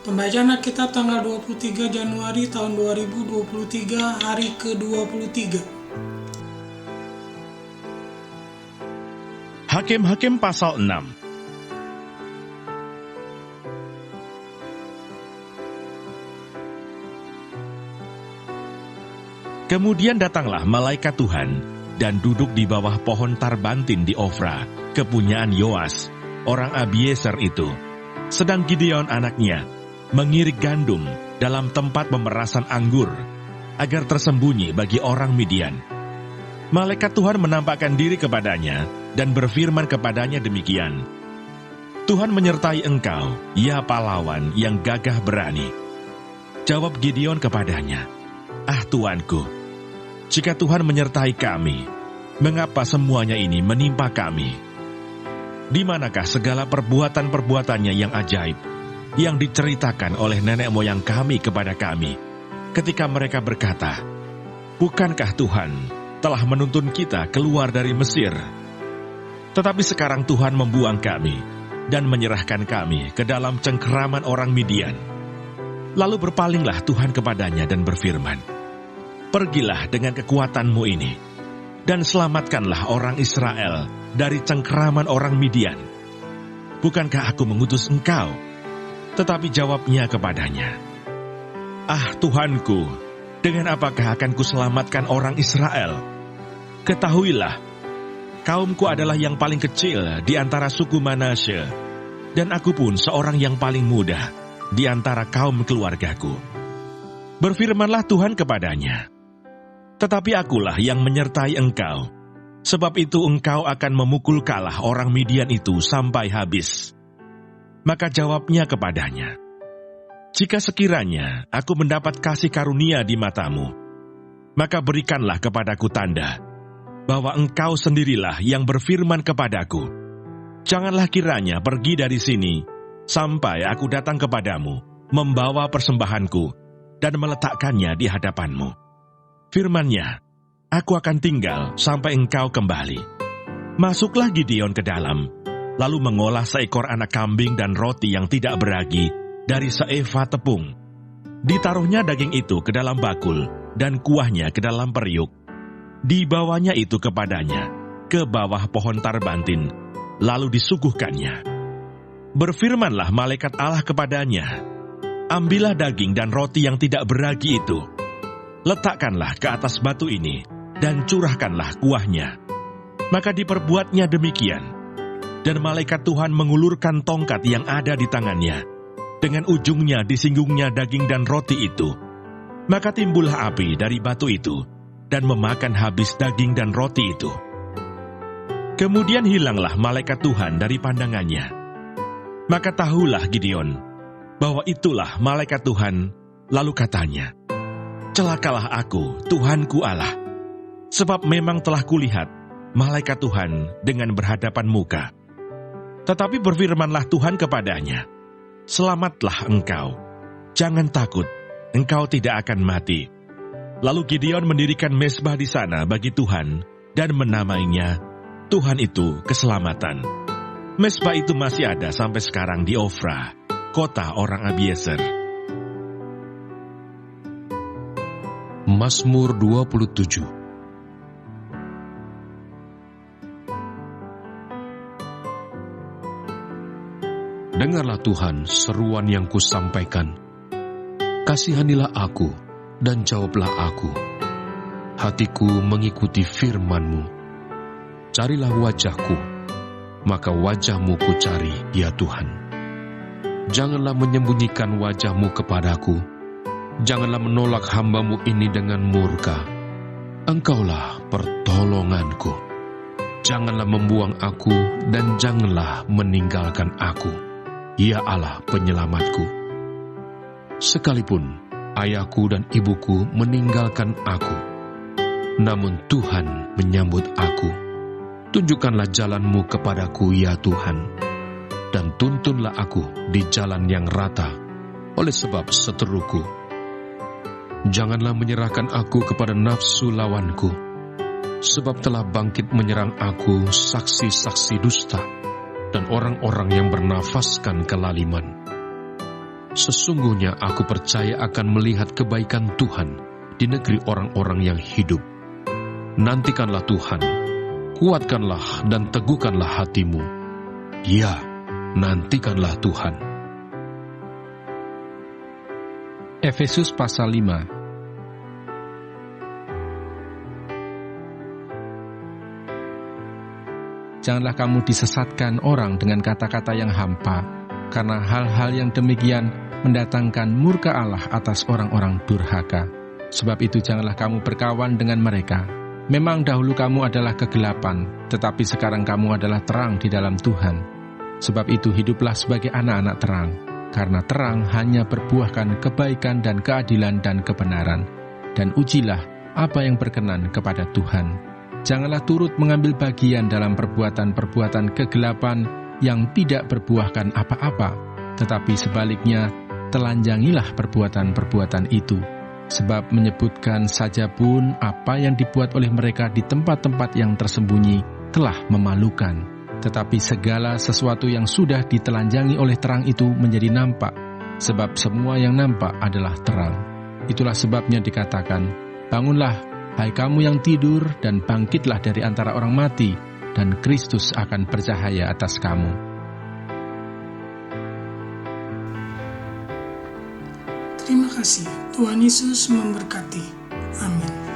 Pembacaan Alkitab tanggal 23 Januari tahun 2023, hari ke-23. Hakim-Hakim pasal 6. Kemudian datanglah malaikat Tuhan dan duduk di bawah pohon tarbantin di Ofra, kepunyaan Yoas, orang Abiezer itu. Sedang Gideon anaknya mengirik gandum dalam tempat pemerasan anggur, agar tersembunyi bagi orang Midian. Malaikat Tuhan menampakkan diri kepadanya dan berfirman kepadanya demikian, "Tuhan menyertai engkau, ya pahlawan yang gagah berani." Jawab Gideon kepadanya, "Ah Tuanku, jika Tuhan menyertai kami, mengapa semuanya ini menimpa kami? Di manakah segala perbuatan-perbuatannya yang ajaib, yang diceritakan oleh nenek moyang kami kepada kami, ketika mereka berkata, 'Bukankah Tuhan telah menuntun kita keluar dari Mesir?' Tetapi sekarang Tuhan membuang kami dan menyerahkan kami ke dalam cengkeraman orang Midian." Lalu berpalinglah Tuhan kepadanya dan berfirman, "Pergilah dengan kekuatanmu ini, dan selamatkanlah orang Israel dari cengkeraman orang Midian. Bukankah aku mengutus engkau?" Tetapi jawabnya kepadanya, "Ah Tuhanku, dengan apakah akan kuselamatkan orang Israel? Ketahuilah, kaumku adalah yang paling kecil di antara suku Manasye, dan aku pun seorang yang paling muda di antara kaum keluargaku." Berfirmanlah Tuhan kepadanya, "Tetapi akulah yang menyertai engkau, sebab itu engkau akan memukul kalah orang Midian itu sampai habis." Maka jawabnya kepadanya, "Jika sekiranya aku mendapat kasih karunia di matamu, maka berikanlah kepadaku tanda, bahwa engkau sendirilah yang berfirman kepadaku, 'Janganlah kiranya pergi dari sini, sampai aku datang kepadamu, membawa persembahanku, dan meletakkannya di hadapanmu.' Firman-Nya, 'Aku akan tinggal sampai engkau kembali.' Masuklah Gideon ke dalam, lalu mengolah seekor anak kambing dan roti yang tidak beragi dari seeva tepung. Ditaruhnya daging itu ke dalam bakul dan kuahnya ke dalam periuk. Dibawanya itu kepadanya ke bawah pohon tarbantin, lalu disuguhkannya. Berfirmanlah malaikat Allah kepadanya, 'Ambillah daging dan roti yang tidak beragi itu, letakkanlah ke atas batu ini, dan curahkanlah kuahnya.' Maka diperbuatnya demikian. Dan malaikat Tuhan mengulurkan tongkat yang ada di tangannya. Dengan ujungnya disinggungnya daging dan roti itu. Maka timbullah api dari batu itu, dan memakan habis daging dan roti itu. Kemudian hilanglah malaikat Tuhan dari pandangannya. Maka tahulah Gideon, bahwa itulah malaikat Tuhan, lalu katanya, 'Celakalah aku, Tuhanku Allah, sebab memang telah kulihat malaikat Tuhan dengan berhadapan muka.' Tetapi berfirmanlah Tuhan kepadanya, 'Selamatlah engkau, jangan takut, engkau tidak akan mati.' Lalu Gideon mendirikan mezbah di sana bagi Tuhan, dan menamainya, Tuhan itu Keselamatan. Mezbah itu masih ada sampai sekarang di Ofra, kota orang Abiezer." Mazmur 27. Dengarlah Tuhan seruan yang kusampaikan. Kasihanilah aku dan jawablah aku. Hatiku mengikuti firman-Mu. Carilah wajah-Ku, maka wajah-Mu ku cari, ya Tuhan. Janganlah menyembunyikan wajah-Mu kepadaku. Janganlah menolak hamba-Mu ini dengan murka. Engkaulah pertolonganku. Janganlah membuang aku dan janganlah meninggalkan aku, ya Allah penyelamatku. Sekalipun ayahku dan ibuku meninggalkan aku, namun Tuhan menyambut aku. Tunjukkanlah jalan-Mu kepadaku, ya Tuhan, dan tuntunlah aku di jalan yang rata, oleh sebab seteruku. Janganlah menyerahkan aku kepada nafsu lawanku, sebab telah bangkit menyerang aku saksi-saksi dusta dan orang-orang yang bernafaskan kelaliman. Sesungguhnya aku percaya akan melihat kebaikan Tuhan di negeri orang-orang yang hidup. Nantikanlah Tuhan, kuatkanlah dan teguhkanlah hatimu. Ya, nantikanlah Tuhan. Efesus pasal 5. Janganlah kamu disesatkan orang dengan kata-kata yang hampa, karena hal-hal yang demikian mendatangkan murka Allah atas orang-orang durhaka. Sebab itu janganlah kamu berkawan dengan mereka. Memang dahulu kamu adalah kegelapan, tetapi sekarang kamu adalah terang di dalam Tuhan. Sebab itu hiduplah sebagai anak-anak terang, karena terang hanya berbuahkan kebaikan dan keadilan dan kebenaran. Dan ujilah apa yang berkenan kepada Tuhan. Janganlah turut mengambil bagian dalam perbuatan-perbuatan kegelapan yang tidak berbuahkan apa-apa, tetapi sebaliknya telanjangilah perbuatan-perbuatan itu. Sebab menyebutkan saja pun apa yang dibuat oleh mereka di tempat-tempat yang tersembunyi telah memalukan. Tetapi segala sesuatu yang sudah ditelanjangi oleh terang itu menjadi nampak, sebab semua yang nampak adalah terang. Itulah sebabnya dikatakan, bangunlah, hai kamu yang tidur, dan bangkitlah dari antara orang mati, dan Kristus akan bercahaya atas kamu. Terima kasih. Tuhan Yesus memberkati. Amin.